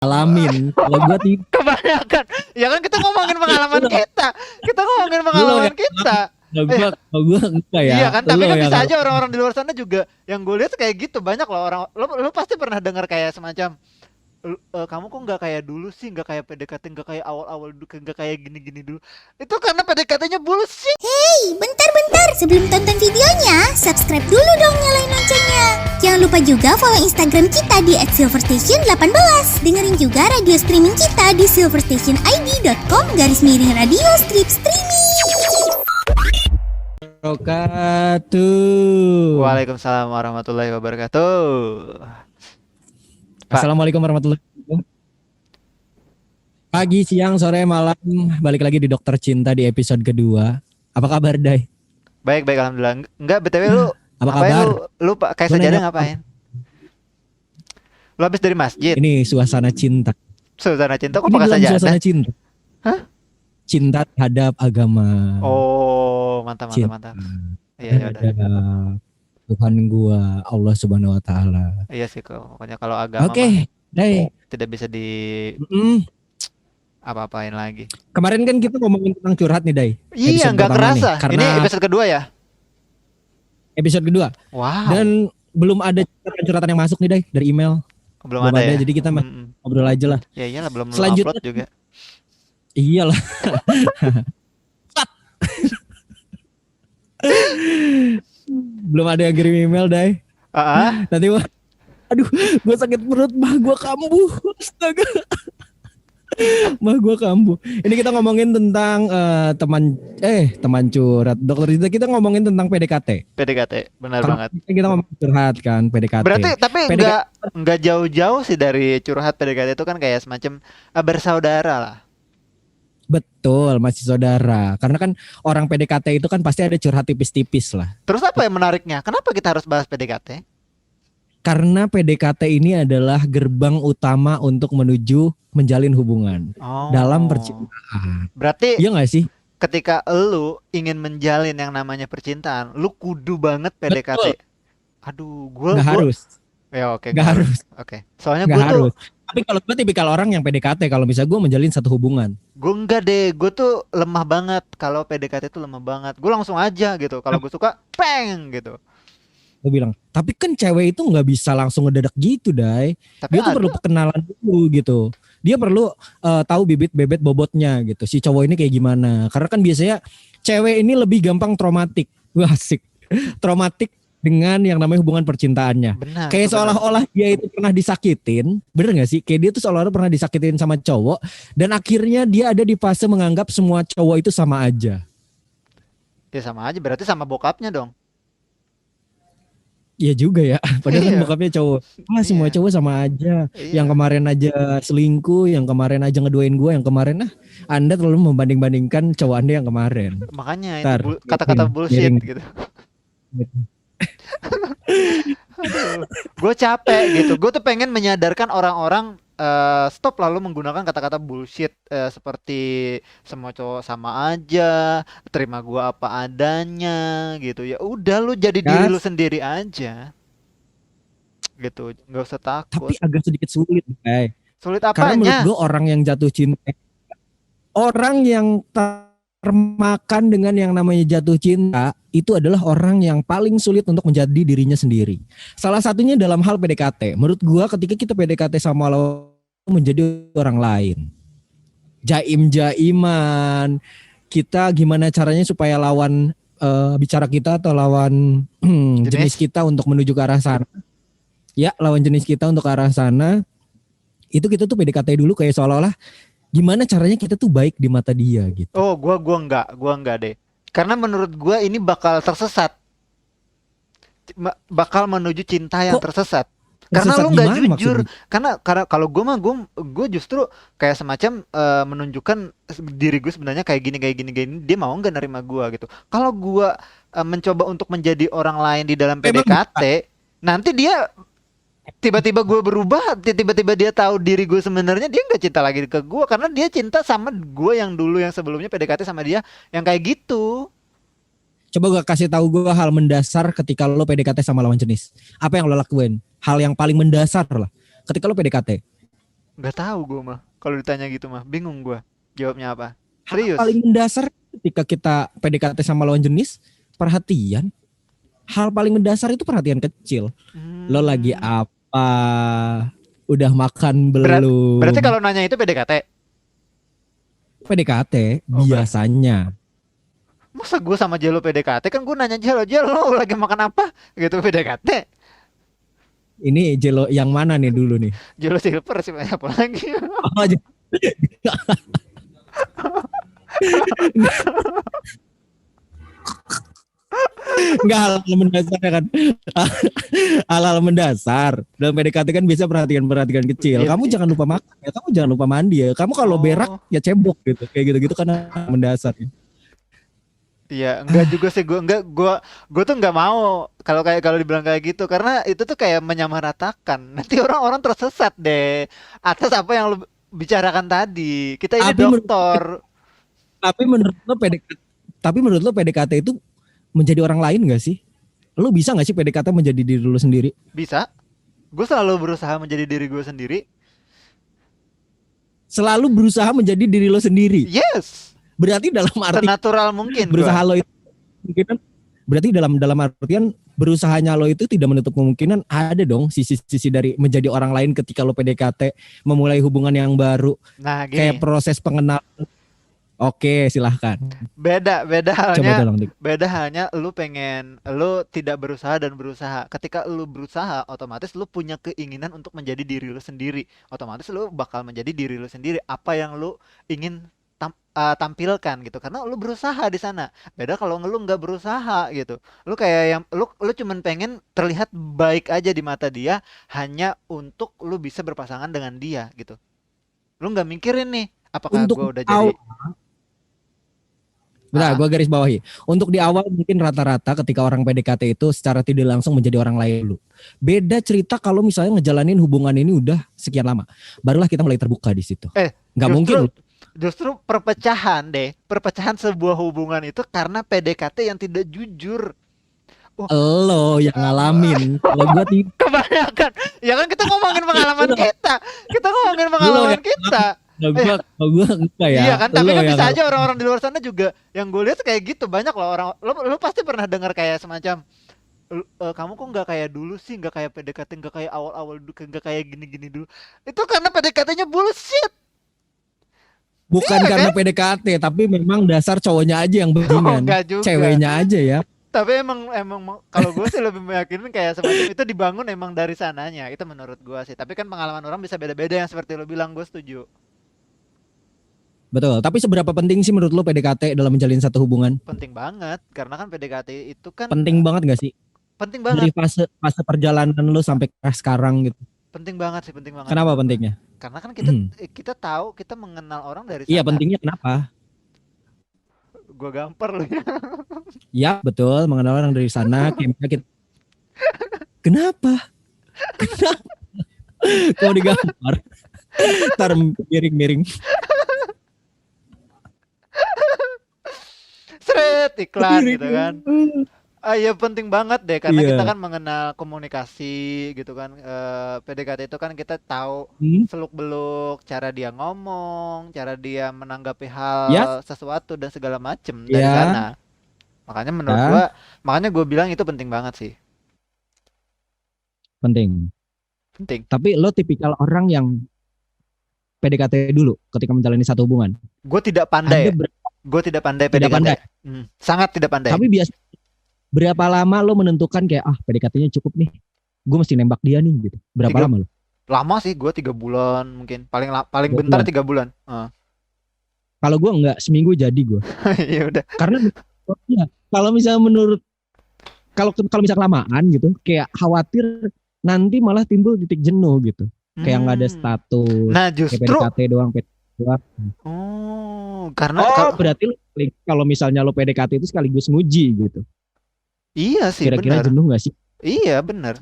alamin. Kalau gue tidak. Kebanyakan. Ya kan kita ngomongin pengalaman kita. Kita ngomongin pengalaman kita. Kalau gue enggak ya. Iya kan, tapi kan bisa yang aja orang-orang di luar sana juga yang gue lihat kayak gitu. Banyak loh orang. Lo pasti pernah dengar kayak semacam kamu kok nggak kayak dulu sih, nggak kayak PDKT, nggak kayak awal-awal dulu, nggak kayak gini-gini dulu. Itu karena PDKT-nya bullshit. Hey, bentar-bentar. Sebelum tonton videonya, subscribe dulu dong, nyalain loncengnya. Jangan lupa juga follow Instagram kita di @silverstation18. Dengerin juga radio streaming kita di silverstationid.com/radio strip streaming. wabarakatuh. Waalaikumsalam warahmatullahi wabarakatuh. Pak. Assalamualaikum warahmatullahi wabarakatuh. Pagi, siang, sore, malam. Balik lagi di Dokter Cinta di episode kedua. Apa kabar, Dai? Baik, alhamdulillah. Enggak, BTW lu Apa ngapain kabar? lu Pak, kayak sajadah ngapain? Lu habis dari masjid? Ini suasana cinta. Suasana cinta kok Ini pakai dalam sajadah? suasana cinta. Hah? Cinta terhadap agama. Oh, mantap. Cinta Iya, udah. terhadap Tuhan gua, Allah Subhanahu wa taala. Iya sih, pokoknya kalau agama Oke, Dai. tidak bisa di apa-apain lagi. Kemarin kan kita ngomongin tentang curhat nih, Dai. Iya, Episode nggak pertama kerasa. nih, karena Ini episode kedua ya? episode kedua. Wow. Dan belum ada curhatan yang masuk nih, Dai, dari email. belum ada ya. Jadi kita ngobrol aja lah. Ya iyalah, belum Selanjutnya upload juga. Iyalah. Belum ada yang kirim email, Dai. Nanti aduh, gue sakit perut, mah gue kambuh. Astaga. Mah gue kambuh. Ini kita ngomongin tentang teman curhat. Dokter Rita, kita ngomongin tentang PDKT. Benar Karena banget. kita ngomongin curhat kan, PDKT. Berarti tapi PDKT. nggak jauh-jauh sih dari curhat. PDKT itu kan kayak semacam bersaudara lah. Betul, masih saudara. Karena kan orang PDKT itu kan pasti ada curhat tipis-tipis lah. Terus apa yang menariknya? Kenapa kita harus bahas PDKT? Karena PDKT ini adalah gerbang utama untuk menuju menjalin hubungan dalam percintaan. Berarti iya nggak sih? ketika lu ingin menjalin yang namanya percintaan, lu kudu banget PDKT. Betul. Aduh, Nggak harus. Ya oke. Nggak harus. Oke. Soalnya Nggak gue tuh harus. Tapi kalau gue tipikal orang yang PDKT, kalau misalnya gue menjalin satu hubungan. gue enggak deh, gue tuh lemah banget. Kalau PDKT tuh lemah banget. Gue langsung aja gitu. Kalau gue suka, peng gitu. Gue bilang, tapi kan cewek itu nggak bisa langsung ngedadak gitu, Dai. Tapi Dia tuh perlu kenalan dulu gitu. Dia perlu tahu bibit-bebet bobotnya gitu. Si cowok ini kayak gimana. Karena kan biasanya cewek ini lebih gampang traumatik. Wah, asik. Traumatik dengan yang namanya hubungan percintaannya. Benar. Kayak seolah-olah dia itu pernah disakitin. Bener gak sih? Kayak dia tuh seolah-olah pernah disakitin sama cowok. Dan akhirnya dia ada di fase menganggap semua cowok itu sama aja. Ya sama aja, berarti sama bokapnya dong. Iya juga ya. Padahal kan Iya. bokapnya cowok. Semua Iya. cowok sama aja. Iya. Yang kemarin aja selingkuh, yang kemarin aja ngeduain gue, yang kemarin Anda terlalu membanding-bandingkan cowok Anda yang kemarin. Makanya Ntar, itu kata-kata bullshit miring. gitu. Gue capek gitu. Gue tuh pengen menyadarkan orang-orang stop lalu menggunakan kata-kata bullshit seperti semua cowok sama aja, terima gue apa adanya gitu. Ya udah, lu jadi diri lu sendiri aja. Gitu, nggak usah takut. Tapi agak sedikit sulit, guys. Sulit Karena menurut apanya? gue orang yang jatuh cinta, orang yang termakan dengan yang namanya jatuh cinta, itu adalah orang yang paling sulit untuk menjadi dirinya sendiri. Salah satunya dalam hal PDKT. Menurut gue ketika kita PDKT sama lawan menjadi orang lain. Jaim-jaiman. Kita gimana caranya supaya lawan bicara kita atau lawan jenis kita untuk menuju ke arah sana. Ya, lawan jenis kita untuk ke arah sana. Itu kita tuh PDKT dulu kayak seolah-olah gimana caranya kita tuh baik di mata dia gitu. Oh, gua enggak deh. Karena menurut gua ini bakal tersesat. Bakal menuju cinta yang tersesat. Karena lu nggak jujur. Karena kalau gue mah gue justru kayak semacam menunjukkan diri gue sebenarnya kayak gini. Dia mau nggak nerima gue gitu. Kalau gue mencoba untuk menjadi orang lain di dalam PDKT, nanti dia tiba-tiba gue berubah, tiba-tiba dia tahu diri gue sebenarnya dia nggak cinta lagi ke gue karena dia cinta sama gue yang dulu yang sebelumnya PDKT sama dia yang kayak gitu. Coba gue kasih tahu gue hal mendasar ketika lo PDKT sama lawan jenis. Apa yang lo lakuin? Hal yang paling mendasar lah ketika lo PDKT. Nggak tahu gue mah. Kalau ditanya gitu mah, bingung gue. Jawabnya apa? Hal Serius? paling mendasar ketika kita PDKT sama lawan jenis, perhatian. Hal paling mendasar itu perhatian kecil. Lo lagi Hmm. apa? Udah makan Berarti belum? kalau nanya itu PDKT? PDKT Oh, biasanya. masa gue sama Jelo PDKT? Kan gue nanya Jelo, Jelo lagi makan apa? Gitu PDKT. Ini Jelo yang mana nih dulu nih? Jelo Silver sih apa lagi? Oh, Enggak hal-hal mendasar ya kan. Hal-hal mendasar dalam PDKT kan biasa perhatian-perhatian kecil. Iya Kamu sih. jangan lupa makan ya, kamu jangan lupa mandi ya. Kamu kalau berak Oh, ya cebok gitu. Kayak gitu-gitu kan mendasar ya. iya, enggak juga sih gue tuh nggak mau kalau dibilang kayak gitu karena itu tuh kayak menyamaratakan. Nanti orang-orang tersesat deh atas apa yang lu bicarakan tadi. Kita ini Tapi menurut dokter. tapi menurut lo PDKT tapi menurut lo PDKT itu menjadi orang lain gak sih? Lo bisa gak sih PDKT menjadi diri lo sendiri? Bisa. Gue selalu berusaha menjadi diri gue sendiri. Selalu berusaha menjadi diri lo sendiri. Yes. Berarti dalam arti Senatural mungkin gue. berusaha lo itu kemungkinan berarti dalam artian berusahanya lo itu tidak menutup kemungkinan ada dong sisi-sisi dari menjadi orang lain ketika lo PDKT memulai hubungan yang baru Nah, kayak gini. proses pengenalan. Oke, silahkan. Beda Coba halnya tolong Dik. beda halnya lu tidak berusaha dan berusaha. Ketika lu berusaha, otomatis lu punya keinginan untuk menjadi diri lu sendiri. Otomatis lu bakal menjadi diri lu sendiri. Apa yang lu ingin tampilkan gitu. Karena lu berusaha di sana. Beda kalau lu nggak berusaha gitu. Lu kayak yang lu cuman pengen terlihat baik aja di mata dia hanya untuk lu bisa berpasangan dengan dia gitu. Lu nggak mikirin nih, apakah Untuk gua udah awal, jadi bentar, ah gue garis bawahi. Untuk di awal mungkin rata-rata ketika orang PDKT itu secara tidak langsung menjadi orang lain dulu. Beda cerita kalau misalnya ngejalanin hubungan ini udah sekian lama. Barulah kita mulai terbuka di situ. Nggak mungkin. Justru perpecahan sebuah hubungan itu karena PDKT yang tidak jujur. Lo yang ngalamin. Kalau gue tidak. Kebanyakan. Ya kan kita ngomongin pengalaman kita. Kita ngomongin Lo pengalaman yang kita. Kalau gue enggak ya. Iya kan, tapi Lo kan yang bisa aja orang-orang di luar sana juga yang gue lihat kayak gitu banyak loh orang. Lu pasti pernah dengar kayak semacam kamu kok nggak kayak dulu sih, nggak kayak PDKT, nggak kayak awal-awal dulu, nggak kayak gini-gini dulu. Itu karena PDKT-nya bullshit. bukan Iya karena kan? PDKT, tapi memang dasar cowoknya aja yang Oh, bajingan. enggak juga. Ceweknya aja ya. Tapi emang kalau gue sih lebih meyakinin kayak semacam itu dibangun emang dari sananya. Itu menurut gue sih. Tapi kan pengalaman orang bisa beda-beda yang seperti lo bilang, gue setuju. Betul. Tapi seberapa penting sih menurut lo PDKT dalam menjalin satu hubungan? Penting banget karena kan PDKT itu kan Penting banget gak sih? penting Dari banget. fase perjalanan lo sampai ke sekarang gitu. Penting banget sih, penting banget Kenapa menurut gue. pentingnya? Karena kan kita tahu, kita mengenal orang dari Iya, sana. pentingnya kenapa? Gue gampar loh ya. Ya, betul. Mengenal orang dari sana. Kenapa? Kenapa? Kalau digambar. Ntar miring-miring. Seret iklan gitu kan. Miring. Iya penting banget deh karena kita Iya. kan mengenal komunikasi gitu kan. PDKT itu kan kita tahu Hmm, seluk-beluk cara dia ngomong, cara dia menanggapi hal ya, sesuatu dan segala macem dari ya, sana. Makanya menurut ya, gua, makanya gue bilang itu penting banget sih. penting. Penting. Tapi lo tipikal orang yang PDKT dulu ketika menjalani satu hubungan. Gue tidak Ada pandai. Gue tidak pandai tidak PDKT. pandai. Sangat tidak pandai. Tapi biasa berapa lama lo menentukan kayak PDKT-nya cukup nih. Gue mesti nembak dia nih gitu. Berapa Tiga- lama lo? Lama sih, gue 3 bulan mungkin. Paling 3 bentar bulan. 3 bulan. Kalau gue enggak, seminggu jadi gue. Ya udah. Karena ya, kalau misalnya menurut kalau misal kelamaan gitu, kayak khawatir nanti malah timbul titik jenuh gitu. Kayak nggak ada status. Nah Kayak justru. PDKT doang, doang. Karena Berarti kalau misalnya lo PDKT itu sekaligus nguji gitu. iya sih Kira-kira benar. jenuh gak sih? Iya benar.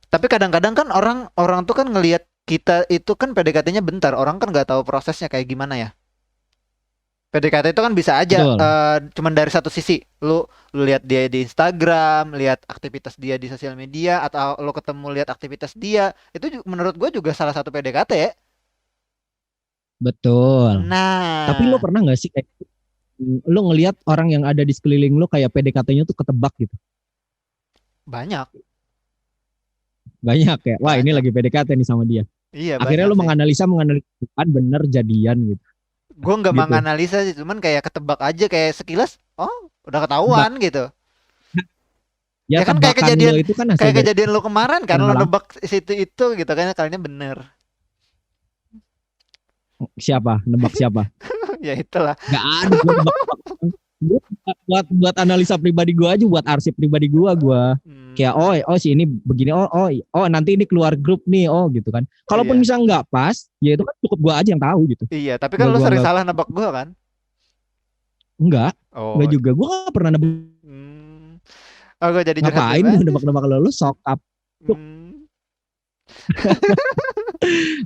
Tapi kadang-kadang kan orang tuh kan ngelihat kita itu kan PDKT-nya bentar. Orang kan nggak tahu prosesnya kayak gimana ya. PDKT itu kan bisa aja Betul. cuman dari satu sisi. Lu lihat dia di Instagram, lihat aktivitas dia di sosial media, atau lu ketemu lihat aktivitas dia. Itu menurut gue juga salah satu PDKT ya. Betul. Nah, Tapi lo pernah nggak sih kayak lo ngelihat orang yang ada di sekeliling lo kayak PDKT-nya tuh ketebak gitu? banyak. Banyak ya. Wah, ini Banyak. lagi PDKT nih sama dia. Iya, Akhirnya banyak lo sih. menganalisa kan bener jadian gitu. Gue nggak Gitu. menganalisa sih, cuman kayak ketebak aja kayak sekilas. Oh, udah Tebak. ketahuan gitu. Ya Ya kan kayak tebakan lo kejadian itu kan hasil kayak dari kejadian lo kemarin kan lo pengalaman. nebak situ itu gitu kan kalinya bener. Siapa? Nebak siapa? Ya itulah. Gak ada gue nebak. Gua buat analisa pribadi gue aja, buat arsip pribadi gue kayak Hmm, si ini begini, nanti ini keluar grup nih, gitu kan. Kalaupun iya. misalnya nggak pas, ya itu kan cukup gue aja yang tahu gitu. Iya, tapi kan lo Gua sering nggak, salah nebak gua kan? enggak Oh. juga, gue nggak pernah nebak. Hmm. Oh, gue jadi curhat Ngapain gue pribadi. nebak-nebak lo sokap. Hmm.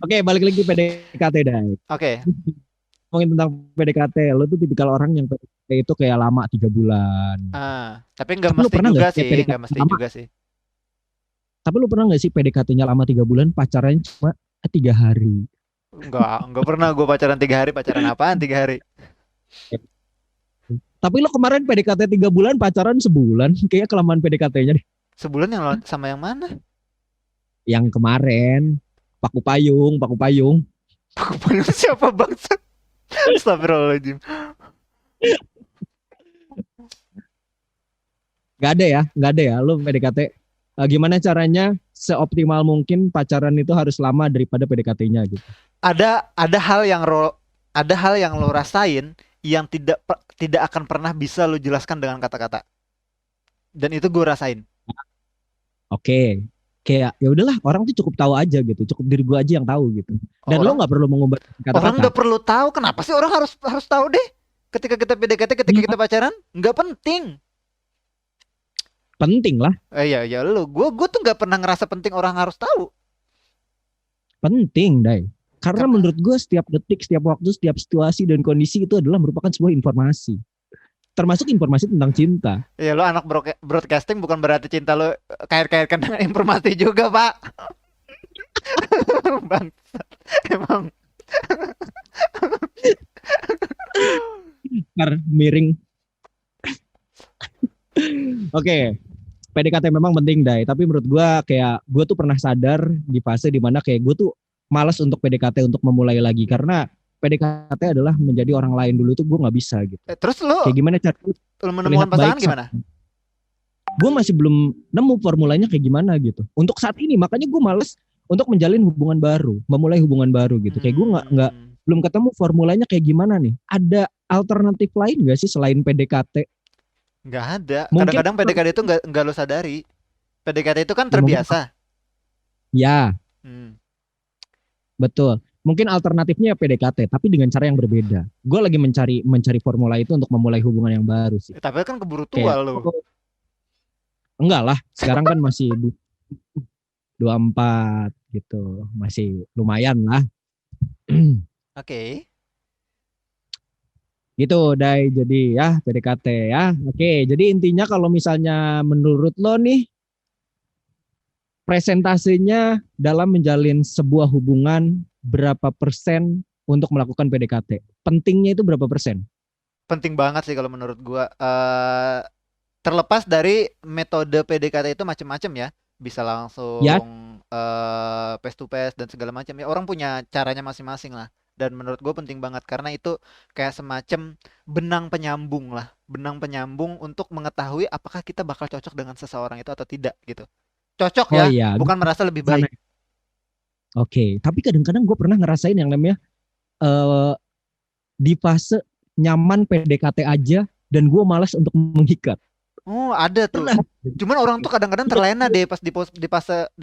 Oke, balik lagi PDKT Dai. Oke. Ngomongin tentang PDKT, lo tuh tipikal orang yang PDKT itu kayak lama 3 bulan. Tapi nggak Tapi lo mesti pernah juga nggak sih sih, nggak PDKT mesti lama? juga sih. Tapi lo pernah nggak sih PDKT-nya lama 3 bulan, pacarannya cuma 3 hari? Nggak pernah gue pacaran 3 hari, pacaran apaan 3 hari? Tapi lo kemarin PDKT 3 bulan, pacaran sebulan, kayak kelamaan PDKT-nya deh. Sebulan yang sama yang mana? Yang kemarin, Paku Payung. Aku punya siapa bangsa? Astagfirullahaladzim. Gak ada ya, lo PDKT. Gimana caranya seoptimal mungkin pacaran itu harus lama daripada PDKT-nya gitu. Ada hal yang lo rasain yang tidak akan pernah bisa lo jelaskan dengan kata-kata. Dan itu gue rasain. Oke, kayak ya udahlah, orang tuh cukup tahu aja gitu, cukup diri gue aja yang tahu gitu. Dan lo Orang nggak perlu mengubah orang kata-kata. nggak perlu tahu, kenapa sih orang harus tahu deh? Ketika kita PDKT, ketika kita pacaran, nggak penting. Penting lah, Iya gue tuh nggak pernah ngerasa penting orang harus tahu. penting Dai. Karena Karena menurut gue setiap detik, setiap waktu, setiap situasi dan kondisi itu adalah merupakan sebuah informasi. Termasuk informasi tentang cinta. ya lo anak broadcasting bukan berarti cinta lo kait-kaitkan dengan informasi juga, Pak. Bang, emang. Miring. Oke, PDKT memang penting Dai, tapi menurut gue kayak gue tuh pernah sadar di fase dimana kayak gue tuh malas untuk PDKT untuk memulai lagi, karena PDKT adalah menjadi orang lain dulu tuh gue nggak bisa gitu. Terus lo Kayak gimana cara menemukan terlihat pasangan baik? gimana? Gue masih belum nemu formulanya kayak gimana gitu. Untuk saat ini makanya gue males untuk menjalin hubungan baru, memulai hubungan baru gitu. Kayak gue nggak belum ketemu formulanya kayak gimana nih. Ada alternatif lain gak sih selain PDKT? Nggak ada. Mungkin Kadang-kadang PDKT itu nggak lo sadari. PDKT itu kan terbiasa. Ya, Hmm. betul. Mungkin alternatifnya PDKT, tapi dengan cara yang berbeda. Gue lagi mencari formula itu untuk memulai hubungan yang baru sih. Tapi kan keburu tua Kayak, lo. enggak lah, sekarang kan masih 24 gitu, masih lumayan lah. Oke. Gitu, Dai. Jadi ya PDKT ya. Oke, jadi intinya kalau misalnya menurut lo nih, presentasenya dalam menjalin sebuah hubungan berapa persen untuk melakukan PDKT? Pentingnya itu berapa persen? Penting banget sih kalau menurut gua. Terlepas dari metode PDKT itu macam-macam ya. Bisa langsung Ya, face to face dan segala macam ya. Orang punya caranya masing-masing lah. Dan menurut gue penting banget karena itu kayak semacam benang penyambung lah. Benang penyambung untuk mengetahui apakah kita bakal cocok dengan seseorang itu atau tidak gitu. Cocok oh ya, iya. bukan merasa lebih baik. Oke, tapi kadang-kadang gue pernah ngerasain yang namanya di fase nyaman PDKT aja dan gue malas untuk mengikat. Oh, ada tuh. Pernah. Cuman orang tuh kadang-kadang terlena deh pas di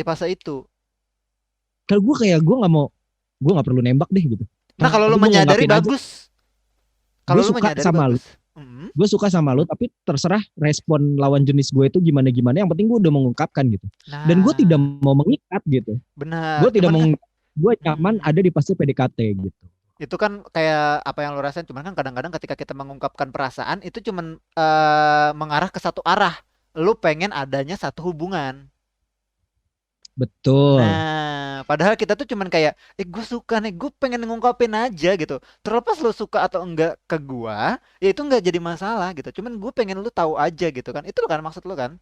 fase itu. Kalau gue nggak perlu nembak deh gitu. Nah, kalau lu Tapi gua menyadari ngungkapin aja. bagus. Kalau lu Gue suka menyadari sama lu. bagus. Gue suka sama lu, tapi terserah respon lawan jenis gue itu gimana-gimana. Yang penting gue udah mengungkapkan gitu. Dan gue tidak Nah, mau mengikat gitu. benar. Gue tidak Cuman kan, gue nyaman ada di fase PDKT gitu. itu kan kayak apa yang lo rasain. Cuman kan kadang-kadang ketika kita mengungkapkan perasaan itu cuman mengarah ke satu arah. Lu pengen adanya satu hubungan. Betul. Nah, padahal kita tuh cuman kayak, gue suka nih, gue pengen ngungkapin aja gitu. Terlepas lu suka atau enggak ke gua, ya itu enggak jadi masalah gitu. Cuman gue pengen lu tahu aja gitu kan. Itu kan maksud lu kan?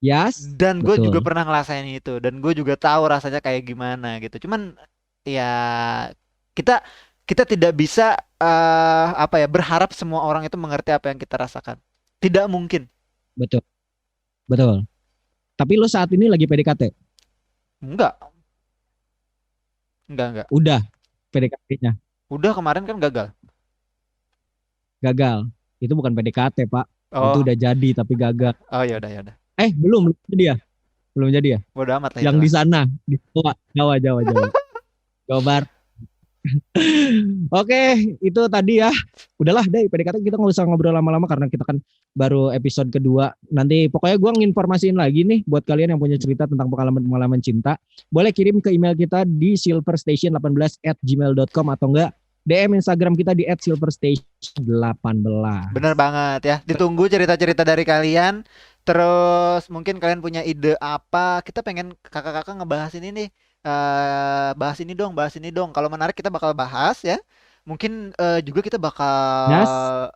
Yes, Dan gue juga betul. pernah ngerasain itu, dan gue juga tahu rasanya kayak gimana gitu. Cuman ya kita kita tidak bisa apa ya, berharap semua orang itu mengerti apa yang kita rasakan. Tidak mungkin. Betul. Betul. Tapi lo saat ini lagi PDKT? Enggak, enggak. Udah PDKT-nya Udah kemarin kan gagal. gagal. Itu bukan PDKT, Pak. Itu Oh, udah jadi tapi gagal. oh ya udah ya udah. Belum jadi ya? Belum jadi ya? Bodo amat lah Yang itulah. di sana, di Jawa, Jawa, Jawa, Jawa. Jawa Barat. Oke, itu tadi ya. Udahlah deh, PDKT kita nggak usah ngobrol lama-lama karena kita kan baru episode kedua. Nanti pokoknya gue nginformasiin lagi nih buat kalian yang punya cerita tentang pengalaman-pengalaman cinta. Boleh kirim ke email kita di silverstation18@gmail.com atau enggak DM Instagram kita di @silverstation18. Bener banget ya. Ditunggu cerita-cerita dari kalian. Terus mungkin kalian punya ide apa? Kita pengen kakak-kakak ngebahas ini nih. Bahas ini dong, bahas ini dong. Kalau menarik kita bakal bahas ya. Mungkin juga kita Yes, bakal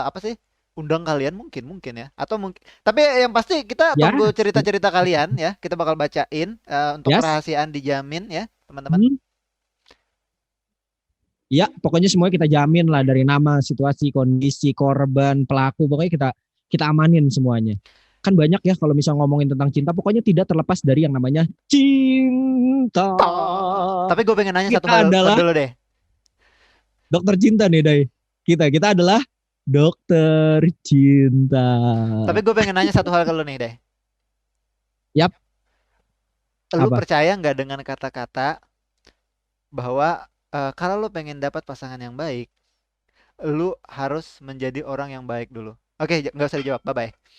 apa sih? Undang kalian mungkin ya. Atau mungkin, tapi yang pasti kita ya, tunggu cerita-cerita kalian ya. Kita bakal bacain untuk yes. kerahasiaan dijamin ya, teman-teman. Hmm. Ya, pokoknya semuanya kita jamin lah dari nama, situasi, kondisi, korban, pelaku, pokoknya kita amanin semuanya. Kan banyak ya kalau misal ngomongin tentang cinta, pokoknya tidak terlepas dari yang namanya cinta. Tapi gue pengen nanya satu Kita hal adalah dulu deh. dokter cinta nih, Day. Kita adalah dokter cinta. Tapi gue pengen nanya satu hal ke lu nih deh. Yap, Lu apa? percaya nggak dengan kata-kata bahwa kalau lu pengen dapat pasangan yang baik, lu harus menjadi orang yang baik dulu. Oke, nggak usah dijawab. Bye bye.